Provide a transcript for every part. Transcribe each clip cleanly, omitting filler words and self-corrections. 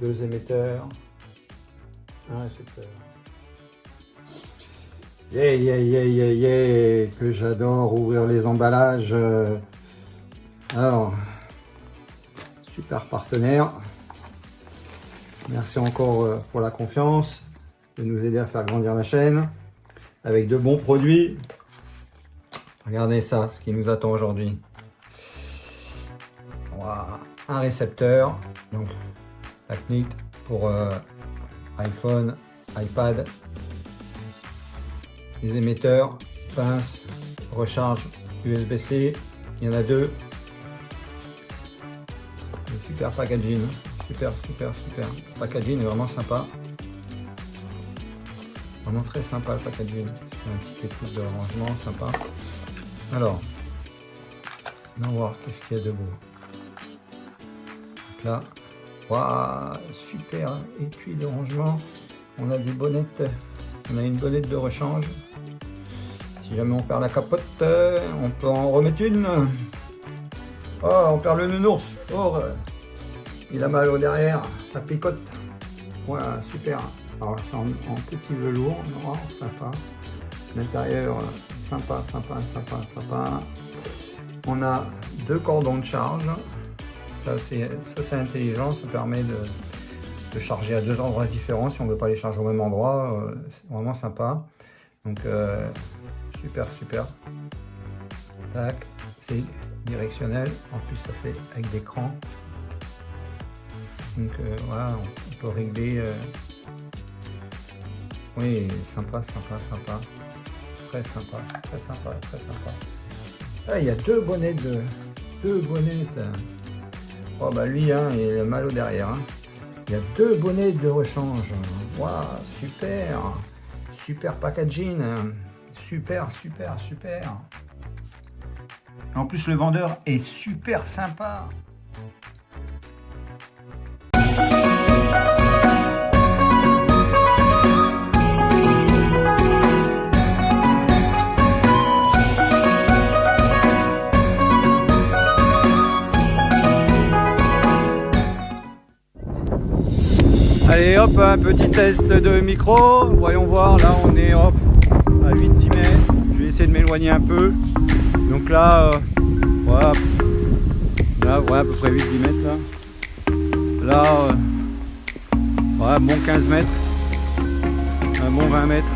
2 émetteurs, un récepteur. Que j'adore ouvrir les emballages. Alors, super partenaire. Merci encore pour la confiance, de nous aider à faire grandir la chaîne avec de bons produits. Regardez ça, ce qui nous attend aujourd'hui. Voilà, un récepteur, donc la CNIT pour iPhone, iPad, des émetteurs, pince, recharge USB-C, il y en a 2. Super packaging, super packaging est vraiment sympa, vraiment très sympa le packaging, un petit épouse de rangement sympa. Alors, on va voir qu'est-ce qu'il y a de beau. Donc là, waouh, super étui de rangement. On a des bonnettes, on a une bonnette de rechange. Si jamais on perd la capote, on peut en remettre une. Oh, on perd le nounours. Oh, il a mal au derrière, ça picote. Voilà, super. Alors c'est en petit velours, noir, sympa. L'intérieur, sympa. On a 2 cordons de charge. Ça c'est intelligent, ça permet de charger à 2 endroits différents si on ne veut pas les charger au même endroit. C'est vraiment sympa. Donc super. Tac, c'est directionnel. En plus ça fait avec des crans. Donc voilà, on peut régler. Oui, sympa. Très sympa. Ah, il y a 2 bonnettes. Oh bah lui, hein, il a mal au derrière. Hein. Il y a 2 bonnettes de rechange. Waouh, super packaging. Super. En plus, le vendeur est super sympa. Allez hop, un petit test de micro, voyons voir, là on est hop, à 8-10 mètres, je vais essayer de m'éloigner un peu, donc là, voilà, à peu près 8-10 mètres là, voilà, bon 15 mètres, un bon 20 mètres,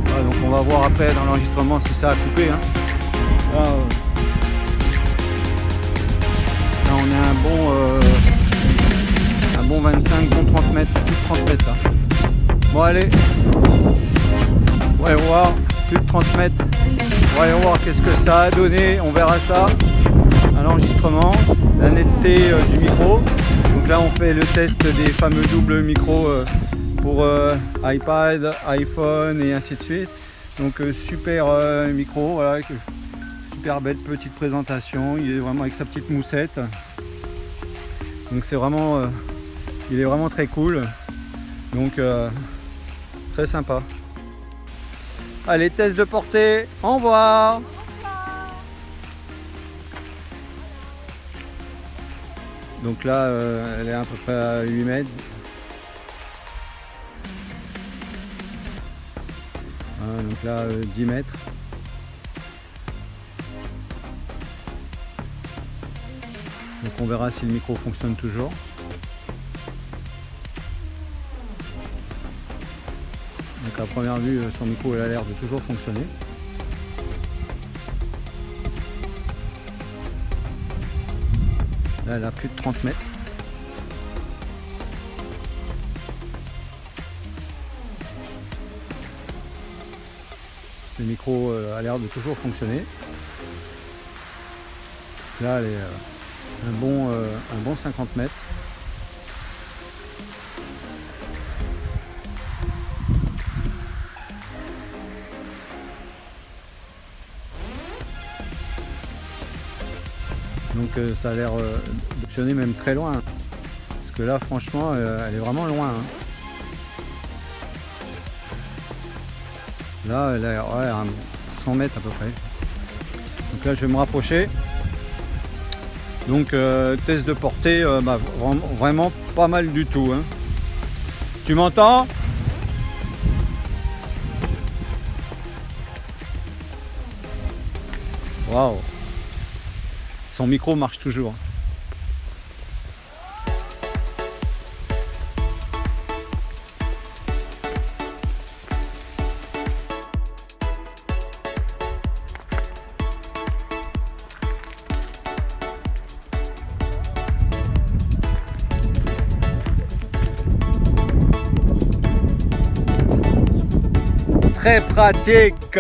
voilà, donc on va voir après dans l'enregistrement si ça a coupé, hein. Là, on a un bon 25, bon 30 mètres, plus de 30 mètres là. Bon allez, voyons voir, plus de 30 mètres. Voyons voir qu'est-ce que ça a donné, on verra ça à l'enregistrement, la netteté du micro. Donc là on fait le test des fameux doubles micros pour iPad, iPhone et ainsi de suite. Donc super micro, voilà. Super belle petite présentation, il est vraiment avec sa petite moussette, donc c'est vraiment il est vraiment très cool, donc très sympa. Allez, test de portée, au revoir. Donc là elle est à peu près à 8 mètres. Voilà, donc là 10 mètres. Donc on verra si le micro fonctionne toujours. Donc à première vue, son micro il a l'air de toujours fonctionner. Là, elle a plus de 30 mètres. Le micro a l'air de toujours fonctionner. Là, elle est un bon 50 mètres. Donc ça a l'air de fonctionner même très loin. Parce que là franchement elle est vraiment loin. Hein. Là elle est à 100 mètres à peu près. Donc là je vais me rapprocher. Donc test de portée, bah, vraiment pas mal du tout, hein. Tu m'entends? Waouh! Son micro marche toujours. Très pratique. Donc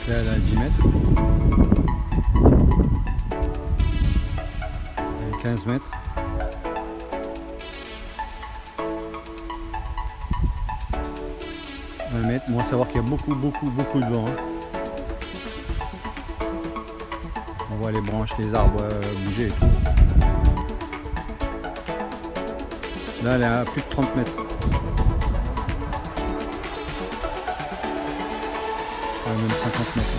là, elle a 10 mètres. 15 mètres. 20 mètres. Bon, à savoir qu'il y a beaucoup de vent, hein. On voit les branches, les arbres bouger et tout. Là, elle est à plus de 30 mètres. Même 50 mètres.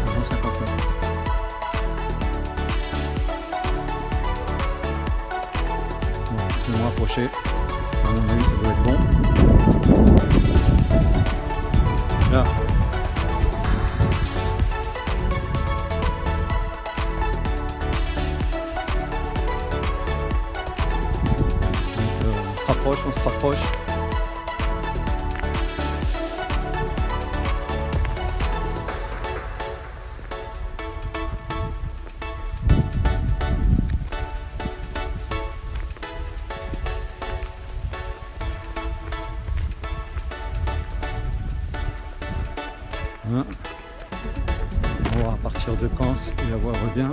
Même 50 mètres. Bon, je vais me rapprocher. À mon avis, ça doit être bon. Là. On se rapproche. Hein, on va voir à partir de quand la voix revient.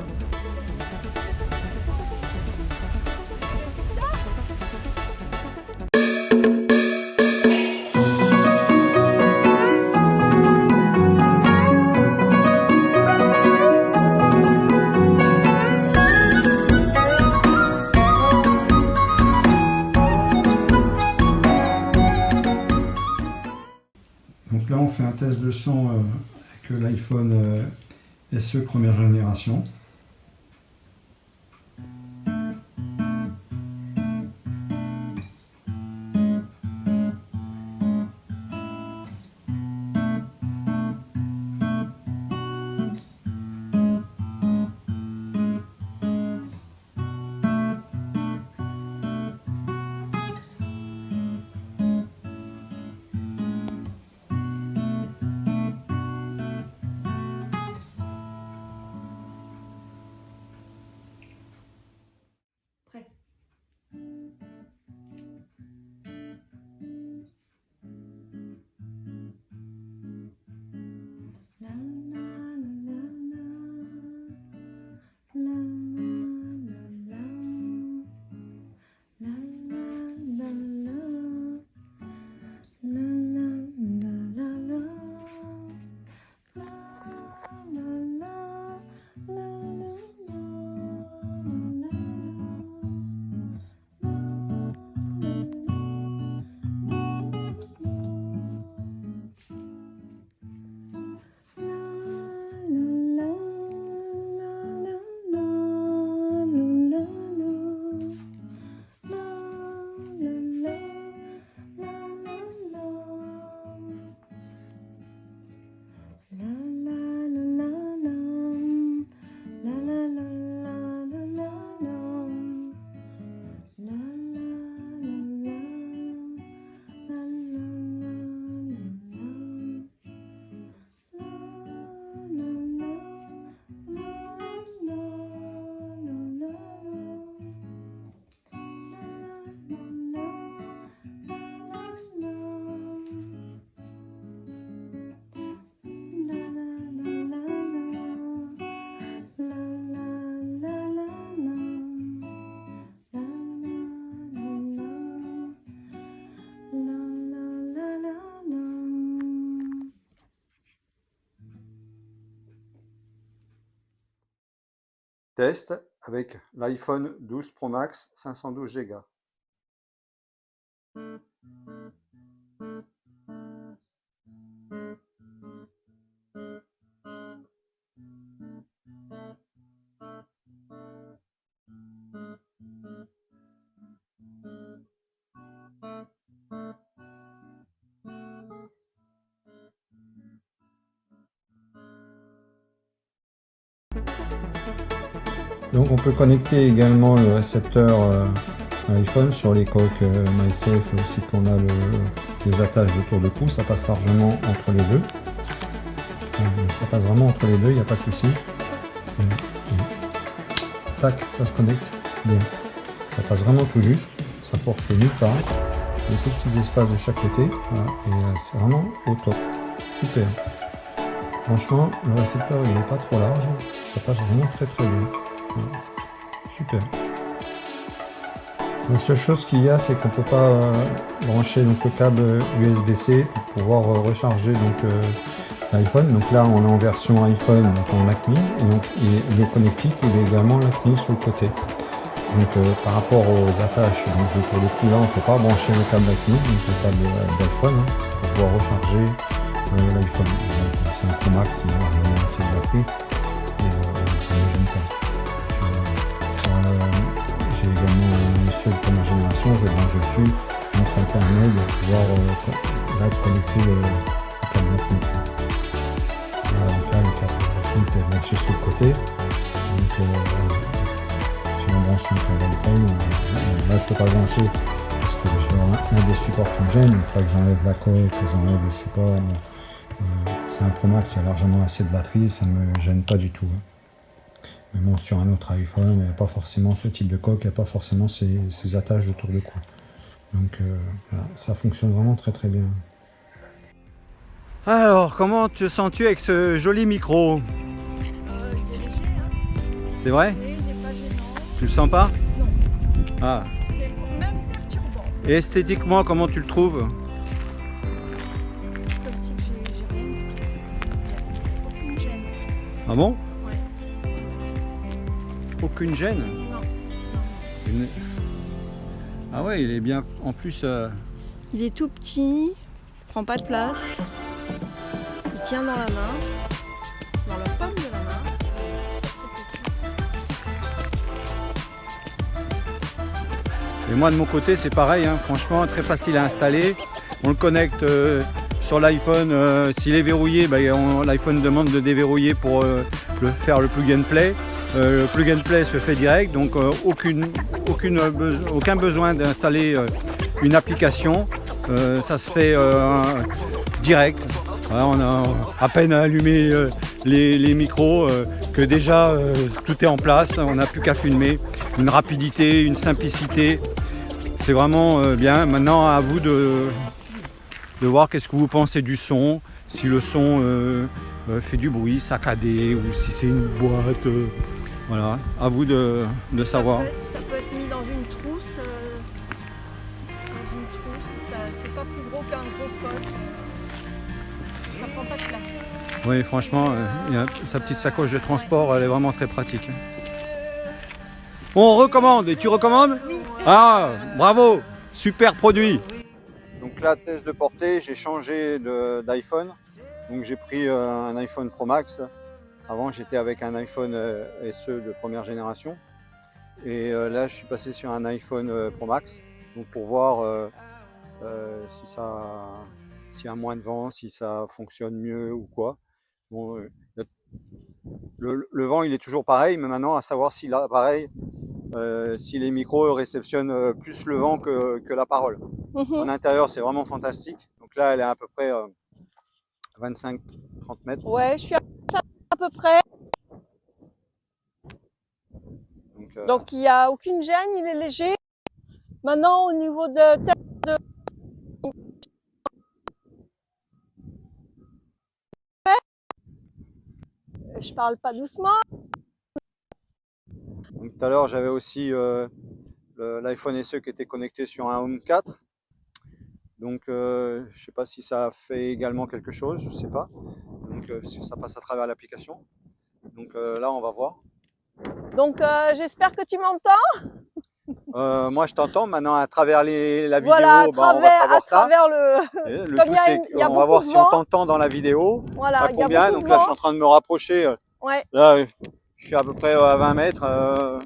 Donc là, on fait un test de son avec l'iPhone SE première génération. Test avec l'iPhone 12 Pro Max 512 Go. Donc on peut connecter également le récepteur iPhone sur les coques MySafe aussi qu'on a les attaches de tour de cou, ça passe largement entre les deux. Ça passe vraiment entre les deux, il n'y a pas de souci. Tac, ça se connecte bien. Ça passe vraiment tout juste, ça force nulle part. Des tout petits espaces de chaque côté, voilà, et c'est vraiment au top. Super. Franchement, le récepteur il n'est pas trop large, ça passe vraiment très bien. Voilà. Super. La seule chose qu'il y a, c'est qu'on ne peut pas brancher donc, le câble USB-C pour pouvoir recharger l'iPhone. Donc là, on est en version iPhone, donc en Mac Mini, et le connectique, il est également Mac Mini sur le côté. Donc par rapport aux attaches, donc pour le coup là, on ne peut pas brancher le câble Mac Mini, donc le câble d'iPhone, pour pouvoir recharger l'iPhone. C'est un Pro Max, il a vraiment assez de batterie, et ça ne gêne pas. J'ai également un seul de première génération, je branche dessus, donc ça me permet de pouvoir connecter le câble Mac Mini. Voilà, donc là le câble Mac Mini est branché sur le côté. Donc, si on branche sur le iPhone, là je peux pas brancher parce que c'est un des supports qui me gêne. Une fois que j'enlève la coque, que j'enlève le support, c'est un Pro Max, il y a largement assez de batterie, ça ne me gêne pas du tout. Mais bon, sur un autre iPhone, il n'y a pas forcément ce type de coque, il n'y a pas forcément ces attaches de tour de cou. Donc voilà, ça fonctionne vraiment très bien. Alors, comment te sens-tu avec ce joli micro? Il est léger, hein. C'est vrai? Et il n'est pas gênant. Tu le sens pas? Non. Ah. C'est même perturbant. Et esthétiquement, comment tu le trouves? Comme si j'ai rien du tout. Il n'y a aucune gêne. Ah bon? Ouais. Aucune gêne? Non. Une- Ah ouais, il est bien. En plus, Il est tout petit, il prend pas de place. Il tient dans la main, dans la paume de la main. et moi de mon côté, c'est pareil. Hein. Franchement, très facile à installer. On le connecte sur l'iPhone. S'il est verrouillé, l'iPhone demande de déverrouiller pour faire le plug and play. Le plug and play se fait direct, donc aucun besoin d'installer une application. Ça se fait direct. Voilà, on a à peine allumé les micros que déjà tout est en place. On n'a plus qu'à filmer. Une rapidité, une simplicité. C'est vraiment bien. Maintenant, à vous de voir qu'est-ce que vous pensez du son. Si le son fait du bruit, saccadé, ou si c'est une boîte. Voilà, à vous de savoir. Ça peut être mis dans une trousse. C'est pas plus gros qu'un gros phone. Ça prend pas de place. Oui, franchement, sa petite sacoche de transport, elle est vraiment très pratique. On recommande, et tu recommandes? Oui. Ah, bravo, super produit. Donc là, test de portée, j'ai changé d'iPhone. Donc j'ai pris un iPhone Pro Max. Avant, j'étais avec un iPhone SE de première génération. Et là, je suis passé sur un iPhone Pro Max. Donc pour voir s'il y a moins de vent, si ça fonctionne mieux ou quoi. Bon, le vent, il est toujours pareil, mais maintenant, à savoir si l'appareil, si les micros réceptionnent plus le vent que la parole. En intérieur, c'est vraiment fantastique. Donc là, elle est à peu près 25-30 mètres. Ouais, je suis à peu près. Donc il n'y a aucune gêne, il est léger. Maintenant, au niveau de je parle pas doucement. Donc, tout à l'heure, j'avais aussi l'iPhone SE qui était connecté sur un Home 4. Donc, je ne sais pas si ça fait également quelque chose, je ne sais pas. Donc, si ça passe à travers l'application. Donc là, on va voir. Donc j'espère que tu m'entends. Moi, je t'entends maintenant à travers la vidéo. Voilà, on va savoir ça. le. Le Comme tout, il y a on va voir beaucoup de si on vent. t'entend dans la vidéo. Voilà, il y a combien. beaucoup Donc de là, je vent. suis en train de me rapprocher. Ouais, Là, je suis à peu près à 20 mètres.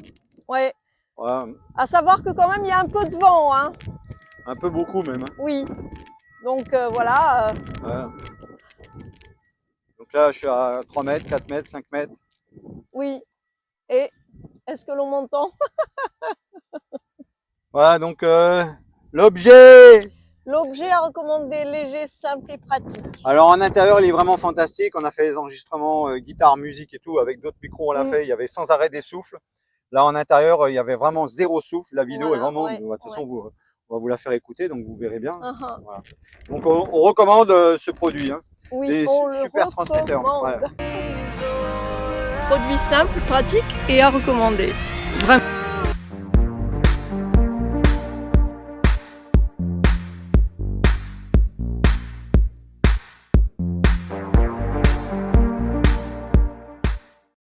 ouais. Voilà. À savoir que quand même il y a un peu de vent, hein. Un peu beaucoup même. Hein. Oui. Donc voilà. Voilà. Donc là, je suis à 3 mètres, 4 mètres, 5 mètres. Oui. Et est-ce que l'on m'entend? Voilà, donc l'objet. L'objet à recommander, léger, simple et pratique. Alors en intérieur, il est vraiment fantastique. On a fait les enregistrements guitare, musique et tout. Avec d'autres micros, on l'a fait. Il y avait sans arrêt des souffles. Là, en intérieur, il y avait vraiment zéro souffle. La vidéo est vraiment... de toute façon, on va vous la faire écouter, donc vous verrez bien. Voilà. Donc on recommande ce produit. Hein. Oui, des on super le transmetteurs. recommande. Produit simple, pratique et à recommander. Vraiment.